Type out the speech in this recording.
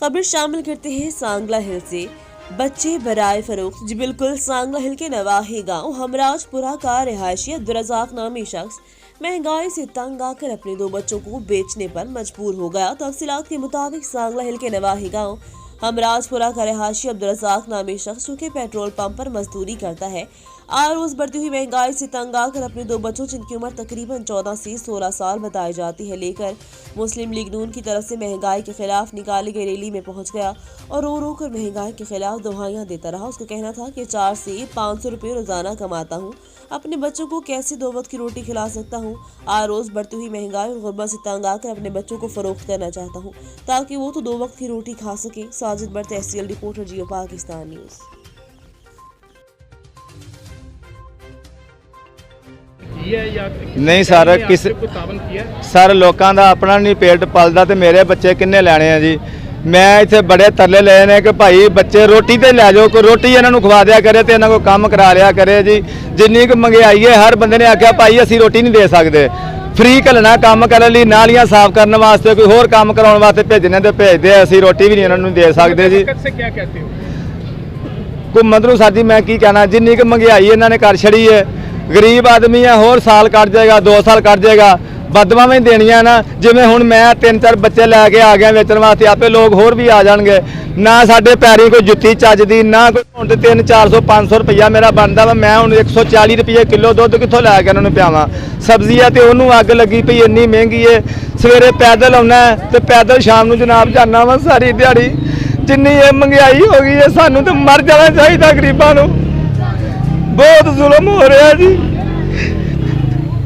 खबर शामिल करते हैं सांगला हिल से। बच्चे बराए फरोख्त। जी बिल्कुल, सांगला हिल के नवाही गांव हमराजपुरा का रिहायशी अब्दुर्रज़ाक नामी शख्स महंगाई से तंग आकर अपने 2 बच्चों को बेचने पर मजबूर हो गया। तफसीलात के मुताबिक सांगला हिल के नवाही गांव हमराजपुरा का रिहायशी अब्दुर्रज़ाक नामी शख्स जो कि पेट्रोल पंप पर मजदूरी करता है, आज रोज बढ़ती हुई महंगाई से तंग आकर अपने 2 बच्चों जिनकी उम्र तकरीबन 14 से 16 साल बताई जाती है लेकर मुस्लिम लीग नून की तरफ से महंगाई के खिलाफ निकाली गई रैली में पहुंच गया और रो रो कर महंगाई के खिलाफ दुहाइयां देता रहा। उसका कहना था कि 4 से 500 रुपये रोजाना कमाता हूं, अपने बच्चों को कैसे 2 वक्त की रोटी खिला सकता हूं। आज रोज बढ़ती हुई महंगाई और गुर्बत से तंग आकर अपने बच्चों को फरोख्त करना चाहता हूं ताकि वो तो 2 वक्त की रोटी खा सके। Sajid but, tehsil reporter, Jio Pakistan news. नहीं सर, किस सर लोगों का अपना नहीं पेट पलता तो मेरे बच्चे किन्ने लैने हैं जी। मैं इतने बड़े तरले ले ने कि भाई बच्चे रोटी तो लै जाओ, कोई रोटी इन्हों खवा दिया करे तो इन्हों को काम करा लिया करे जी। जिन्नी क महंगाई है, हर बंदे ने आख्या भाई असी रोटी नहीं दे सकते, फ्री घलना काम करने लिए, नालियां साफ करने वास्ते, कोई होर काम कराने वास्ते भेजने तो भेजते, असी रोटी भी नहीं इन्होंने दे सकते जी। घूमत नूं सर जी मैं की कहना, जिन्नी क महंगाई इन्होंने कर छड़ी है, गरीब आदमी है, होर साल कट जाएगा, 2 साल कट जाएगा, बदवा में देनिया ना। जिमें हुण मैं 3-4 बच्चे लैके आ गया वेचण वास्ते, आपे लोग होर भी आ जाएंगे ना। साडे पैरी कोई जुत्ती चजदी ना, कोई हुण 300-400-500 रुपया मेरा बनता वा। मैं हुण 140 रुपये किलो दुध कित्थों लैके इन्होंने पियावां। सब्जी है तो उन्होंने अग लगी पई, इन्नी महंगी है। सवेरे पैदल आउणा तो पैदल शाम नूं जनाब जाना वा सारी दिहाड़ी। जिन्नी ये महंगाई हो गई है, सानूं तो मर जाना चाहिए गरीबां नूं। बहुत जुल्म हो रहा जी।